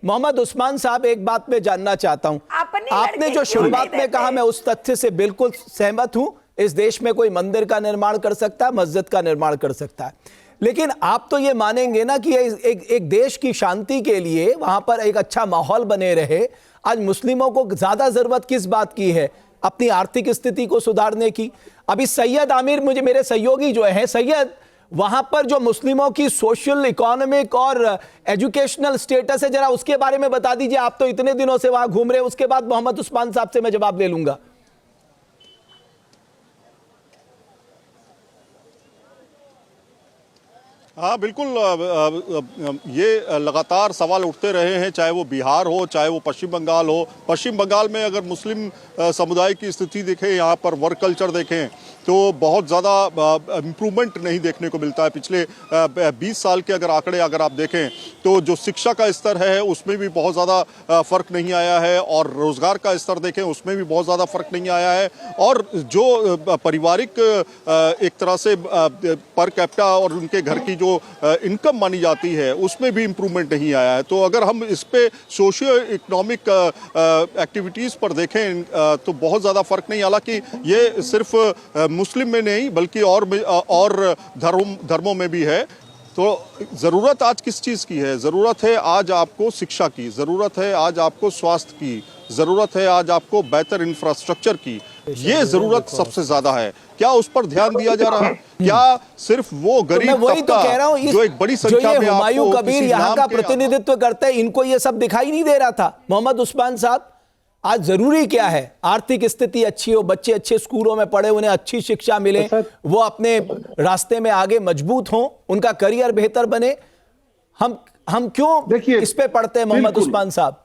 मोहम्मद उस्मान साहब, एक बात मैं जानना चाहता हूं, आपने जो शुरुआत में कहा, मैं उस तथ्य से बिल्कुल सहमत हूं। इस देश में कोई मंदिर का निर्माण कर सकता है, मस्जिद का निर्माण कर सकता है, लेकिन आप तो ये मानेंगे ना कि एक देश की शांति के लिए, वहां पर एक अच्छा माहौल बने रहे, आज मुस्लिमों को ज्यादा जरूरत किस बात की है? अपनी आर्थिक स्थिति को सुधारने की। अभी सैयद आमिर, मुझे मेरे सहयोगी जो है सैयद, वहां पर जो मुस्लिमों की सोशल, इकोनॉमिक और एजुकेशनल स्टेटस है, जरा उसके बारे में बता दीजिए। आप तो इतने दिनों से वहां घूम रहे हैं। उसके बाद मोहम्मद उस्मान साहब से मैं जवाब ले लूंगा। हाँ बिल्कुल, ये लगातार सवाल उठते रहे हैं, चाहे वो बिहार हो, चाहे वो पश्चिम बंगाल हो। पश्चिम बंगाल में अगर मुस्लिम समुदाय की स्थिति देखें, यहाँ पर वर्क कल्चर देखें, तो बहुत ज़्यादा इम्प्रूवमेंट नहीं देखने को मिलता है। पिछले 20 साल के अगर आंकड़े आप देखें, तो जो शिक्षा का स्तर है उसमें भी बहुत ज़्यादा फ़र्क नहीं आया है, और रोज़गार का स्तर देखें उसमें भी बहुत ज़्यादा फ़र्क नहीं आया है, और जो पारिवारिक एक तरह से पर कैपिटा और उनके घर की जो इनकम मानी जाती है उसमें भी इम्प्रूवमेंट नहीं आया है। तो अगर हम इस पे सोशियो इकोनॉमिक एक्टिविटीज़ पर देखें तो बहुत ज़्यादा फ़र्क नहीं। हालांकि ये सिर्फ मुस्लिम में नहीं बल्कि और धर्मों में भी है। तो ज़रूरत आज किस चीज़ की है? ज़रूरत है आज आपको शिक्षा की, ज़रूरत है आज आपको स्वास्थ्य की, ज़रूरत है आज आपको बेहतर इंफ्रास्ट्रक्चर की। ये ज़रूरत सबसे ज़्यादा है। क्या उस पर ध्यान दिया जा रहा है? क्या सिर्फ वो गरीब वही तो कह रहा हूं, जो एक बड़ी संख्या में हुमायूं कबीर यहाँ का प्रतिनिधित्व करते हैं, इनको ये सब दिखाई नहीं दे रहा था? मोहम्मद उस्मान साहब, आज जरूरी क्या है? आर्थिक स्थिति अच्छी हो, बच्चे अच्छे स्कूलों में पढ़े, उन्हें अच्छी शिक्षा मिले, वो अपने रास्ते में आगे मजबूत हों, उनका करियर बेहतर बने। हम क्यों इस पे पढ़ते हैं मोहम्मद उस्मान साहब?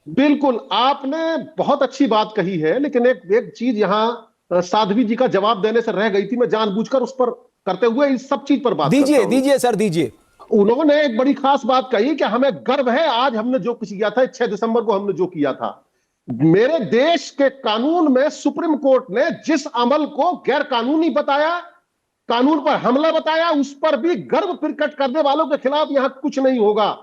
बिल्कुल, आपने बहुत अच्छी बात कही है, लेकिन एक चीज यहां साध्वी जी का जवाब देने से रह गई थी। मैं जानबूझकर उस पर करते हुए इस सब चीज पर बात दीजिए सर, दीजिए। उन्होंने एक बड़ी खास बात कही कि हमें गर्व है आज हमने जो कुछ किया था, 6 दिसंबर को हमने जो किया था। मेरे देश के कानून में सुप्रीम कोर्ट ने जिस अमल को गैर कानूनी बताया, कानून पर हमला बताया, उस पर भी गर्व प्रकट करने वालों के खिलाफ यहां कुछ नहीं होगा।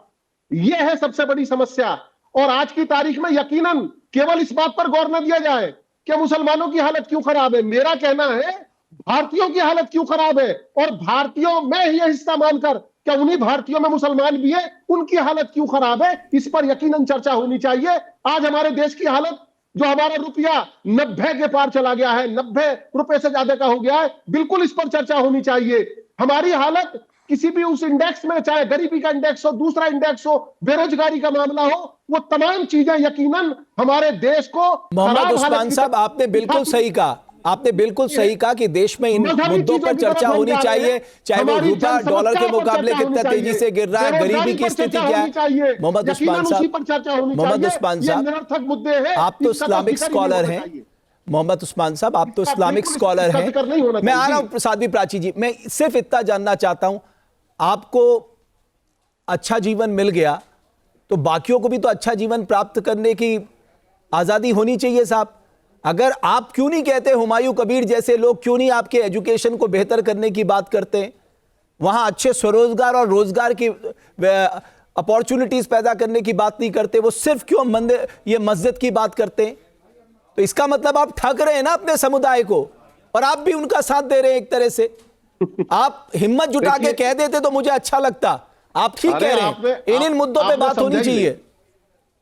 यह है सबसे बड़ी समस्या। और आज की तारीख में यकीनन केवल इस बात पर गौर न दिया जाए कि मुसलमानों की हालत क्यों खराब है। मेरा कहना है भारतीयों की हालत क्यों खराब है, और भारतीयों में यह हिस्सा मानकर क्या उन्हीं भारतीयों में मुसलमान भी है, उनकी हालत क्यों खराब है, इस पर यकीनन चर्चा होनी चाहिए। आज हमारे देश की हालत, जो हमारा रुपया 90 के पार चला गया है, 90 रुपए से ज्यादा का हो गया है, बिल्कुल इस पर चर्चा होनी चाहिए। हमारी हालत किसी भी उस इंडेक्स में, चाहे गरीबी का इंडेक्स हो, दूसरा इंडेक्स हो, बेरोजगारी का मामला हो, वो तमाम चीजें यकीनन हमारे देश को। मोहम्मद उस्मान साहब, आपने बिल्कुल सही कहा, आपने बिल्कुल सही कहा कि देश में इन मुद्दों पर चर्चा होनी चाहिए, चाहे वो रुपया डॉलर के मुकाबले कितना तेजी से गिर रहा है, गरीबी की स्थिति क्या है। मोहम्मद उस्मान साहब, मुद्दे हैं, आप तो इस्लामिक स्कॉलर हैं। मोहम्मद उस्मान साहब, आप तो इस्लामिक स्कॉलर हैं। मैं आ रहा हूं साध्वी प्राची जी, मैं सिर्फ इतना जानना चाहता हूं, आपको अच्छा जीवन मिल गया तो बाकियों को भी तो अच्छा जीवन प्राप्त करने की आजादी होनी चाहिए साहब। अगर आप क्यों नहीं कहते, हुमायूं कबीर जैसे लोग क्यों नहीं आपके एजुकेशन को बेहतर करने की बात करते हैं, वहां अच्छे स्वरोजगार और रोजगार की अपॉर्चुनिटीज पैदा करने की बात नहीं करते, वो सिर्फ क्यों मंदिर, ये मस्जिद की बात करते हैं? तो इसका मतलब आप ठग रहे हैं ना अपने समुदाय को, और आप भी उनका साथ दे रहे हैं एक तरह से। आप हिम्मत जुटा के कह देते तो मुझे अच्छा लगता। आप ठीक कह रहे हैं, इन मुद्दों पे बात होनी चाहिए।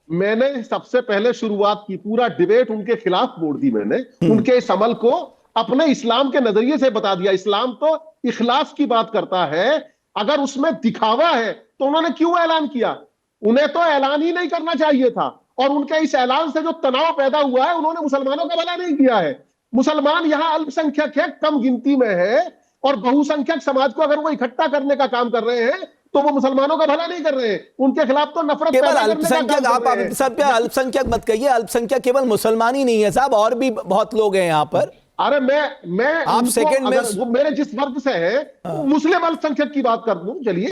मैंने सबसे पहले शुरुआत की, पूरा डिबेट उनके खिलाफ मोड़ दी मैंने, उनके इस अमल को अपने इस्लाम के नजरिए से बता दिया। इस्लाम तो इखलास की बात करता है, अगर उसमें दिखावा है तो उन्होंने क्यों ऐलान किया? उन्हें तो ऐलान ही नहीं करना चाहिए था, और उनके इस ऐलान से जो तनाव पैदा हुआ है, उन्होंने मुसलमानों का भला नहीं किया है। मुसलमान यहां अल्पसंख्यक है, कम गिनती में है, और बहुसंख्यक समाज को अगर वो इकट्ठा करने का काम कर रहे हैं तो वो मुसलमानों का भला नहीं कर रहे हैं, उनके खिलाफ तो नफरत केवल अल्पसंख्यक। आप अल्पसंख्यक मत कहिए, अल्पसंख्यक केवल मुसलमान ही नहीं है साहब, और भी बहुत लोग हैं यहाँ पर। अरे मैं आप सेकंड में, वो मेरे जिस वर्ग से है, मुस्लिम अल्पसंख्यक की बात कर दूं, चलिए,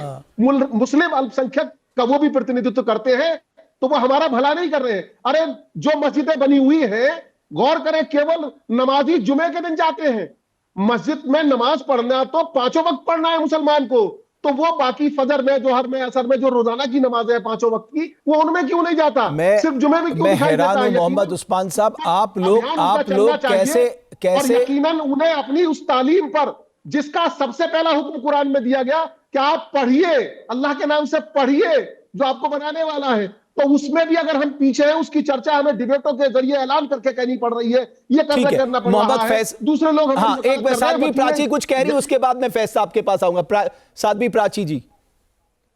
मुस्लिम अल्पसंख्यक का वो भी प्रतिनिधित्व करते हैं, तो वो हमारा भला नहीं कर रहे हैं। अरे जो मस्जिदें बनी हुई है, गौर करें, केवल नमाजी जुमे के दिन जाते हैं मस्जिद में। नमाज पढ़ना तो 5 वक्त पढ़ना है मुसलमान को, तो वो बाकी फजर में, जोहर में, असर में जो रोजाना की नमाजें हैं 5 वक्त की, वो उनमें क्यों नहीं जाता? सिर्फ जुमे में क्यों दिखाई देता है? मैं हैरान हूं मोहम्मद उस्मान साहब, आप लोग कैसे यकीनन उन्हें अपनी उस तालीम पर, जिसका सबसे पहला हुक्म कुरान में दिया गया कि आप पढ़िए, अल्लाह के नाम से पढ़िए जो आपको बनाने वाला है, तो उसमें भी अगर हम पीछे हैं, उसकी चर्चा हमें डिबेटों के जरिए ऐलान करके कहनी पड़ रही है। ये करना पड़ रहा है। दूसरे लोग एक साध्वी प्राची कुछ कह रही है, उसके बाद मैं फैज साहब के पास आऊंगा। साध्वी प्राची जी,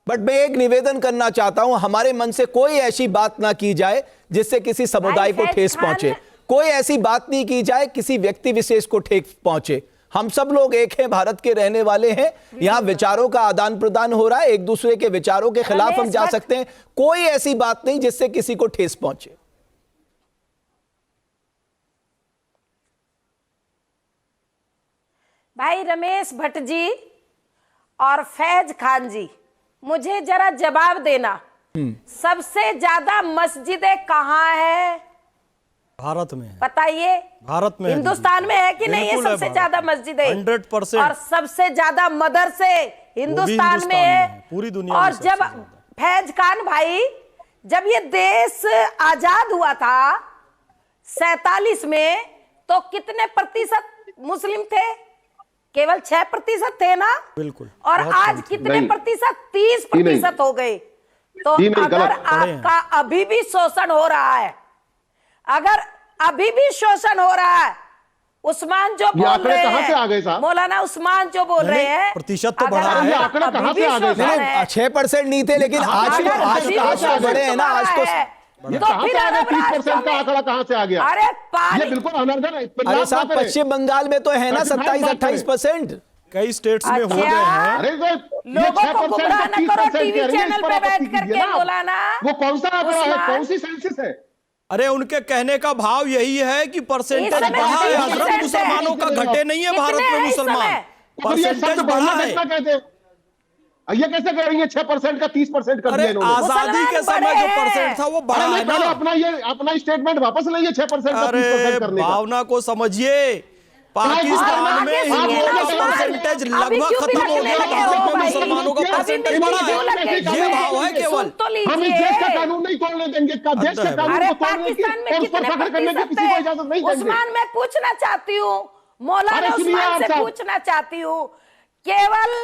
बट मैं एक निवेदन करना चाहता हूं, हमारे मन से कोई ऐसी बात ना की जाए जिससे किसी समुदाय को ठेस पहुंचे। कोई ऐसी बात नहीं की जाए किसी व्यक्ति विशेष को ठेस पहुंचे। हम सब लोग एक हैं, भारत के रहने वाले हैं। यहां विचारों का आदान प्रदान हो रहा है, एक दूसरे के विचारों के खिलाफ हम जा सकते हैं। कोई ऐसी बात नहीं जिससे किसी को ठेस पहुंचे। भाई रमेश भट्ट जी और फैज खान जी, मुझे जरा जवाब देना, सबसे ज्यादा मस्जिदें कहाँ है? भारत में है। बताइए, भारत में, हिंदुस्तान में है कि नहीं है सबसे ज्यादा मस्जिदें? 100%। और सबसे ज्यादा मदरसे हिंदुस्तान में है, पूरी दुनिया और में। जब फैज खान भाई, जब ये देश आजाद हुआ था 47 में, तो कितने प्रतिशत मुस्लिम थे? केवल 6% थे ना? बिल्कुल। और आज कितने प्रतिशत? 30% हो गए। तो अगर आपका अभी भी शोषण हो रहा है, अगर अभी भी शोषण हो रहा है, उस्मान जो बोल रहे हैं, मौलाना उस्मान जो बोल रहे हैं, प्रतिशत तो बढ़ा है। आंकड़े कहां से आ गए? 6% नहीं थे, लेकिन आज तो बढ़े हैं ना। आज तो फिर 30% का आंकड़ा कहां से आ गया? अरे ये बिल्कुल अनर्गल है। अरे साहब, पश्चिम बंगाल में तो है ना 27-28%। कई स्टेट्स में हो गए हैं। अरे लोगों को गुमराह न करो टीवी चैनल पे बैठ करके, मौलाना। वो कौन सा आंकड़ा है? कौन सी सेंसस है? अरे उनके कहने का भाव यही है कि परसेंटेज बढ़ा है हजरत, मुसलमानों का घटे नहीं है भारत में मुसलमान, परसेंटेज बढ़ा है। ये कैसे कह रही है 6% का 30% कर दिया इन्होंने? आजादी के समय जो परसेंट था वो बढ़ा है ना। अपना स्टेटमेंट वापस लाइए 6% का 30% करने का। भावना को समझिए, पाकिस्तान में हिंदुओं का परसेंटेज लगभग खत्म हो गया, भारत में मुसलमानों का परसेंटेज बढ़ा है। ये भाव है केवल। हम इस देश का कानून नहीं तोड़ने देंगे, देश के कानून को तोड़ने की और उस पर फख्र करने की किसी को इजाजत नहीं देंगे। उस्मान, मैं पूछना चाहती हूँ, मौलाना उस्मान से पूछना चाहती हूँ, केवल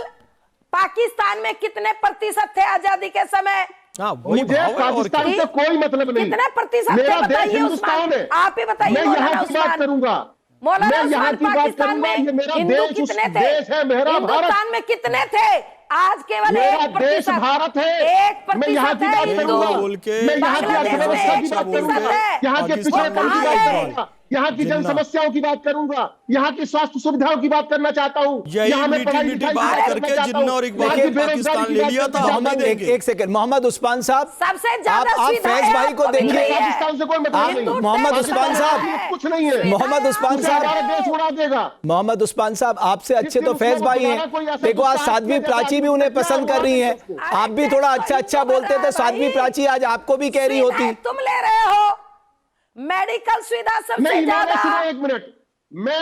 पाकिस्तान में कितने प्रतिशत थे आजादी के समय? मुझे पाकिस्तान से कोई मतलब नहीं। कितने प्रतिशत थे बताइए उस्मान, आप ही बताइए। मैं यहाँ की बात करूंगा, मौलाना यहाँ की बात करूंगा। ये मेरा देश है, मेरा भारत। हिंदुस्तान में कितने थे? आज केवल 1% भारत है। 1% मैं यहाँ की बात करूंगा, मैं यहाँ की अर्थव्यवस्था की बात करूंगा, यहाँ के पिछड़ेपन की बात करूंगा, यहाँ की जन समस्याओं की बात करूंगा, यहाँ की स्वास्थ्य सुविधाओं की बात करना चाहता हूँ। यहाँ में पढ़ाई लिखाई बात करके जिन्ना और इकबाल पाकिस्तान ले लिया था। मोहम्मद, एक सेकंड, मोहम्मद उस्मान साहब, सबसे ज्यादा आप फैज भाई को देखिए। पाकिस्तान से कोई मतलब नहीं। मोहम्मद उस्मान साहब, कुछ नहीं है। मोहम्मद उस्मान साहब, देश उड़ा देगा। मोहम्मद उस्मान साहब, आपसे अच्छे तो फैज भाई हैं। देखो, आज साध्वी प्राची भी उन्हें पसंद कर रही हैं। आप भी थोड़ा अच्छा बोलते थे, साध्वी प्राची आज आपको भी कह रही होती। तुम ले रहे हो मेडिकल सुविधा सबसे ज्यादा। एक मिनट, मैं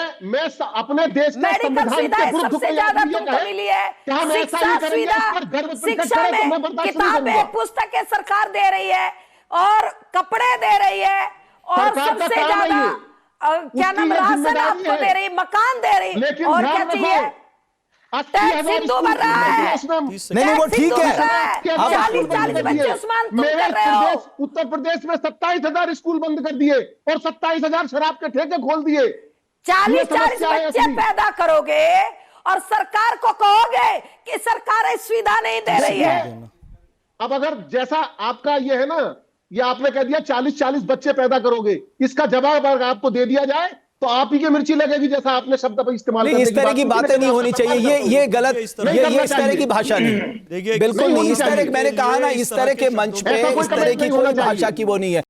अपने देश का मेडिकल सुविधा सबसे ज्यादा तुमको मिली है। शिक्षा सुविधा, शिक्षा में किताबें, पुस्तकें सरकार दे रही है, और कपड़े दे रही है, और सबसे ज्यादा क्या नाम, राशन आपको दे रही, मकान दे रही, और क्या चाहिए? टैक्स हिंदू भर रहा है। नहीं, वो ठीक है। 40 बच्चे उस्मान तुम कर रहे हो। उत्तर प्रदेश में 27,000 स्कूल बंद कर दिए और 27,000 शराब के ठेके खोल दिए। 40 बच्चे पैदा करोगे और सरकार को कहोगे कि सरकार सुविधा नहीं दे रही है। अब अगर जैसा आपका ये है ना, ये आपने कह दिया 40 बच्चे पैदा करोगे, इसका जवाब अगर आपको दे दिया जाए तो आप ही की मिर्ची लगेगी, जैसा आपने शब्द पर इस्तेमाल नहीं, इस तरह की बातें नहीं होनी चाहिए। ये गलत, ये इस तरह की भाषा नहीं, बिल्कुल नहीं। इस तरह, मैंने कहा ना, इस तरह के मंच पे इस तरह की कोई भाषा की वो नहीं है।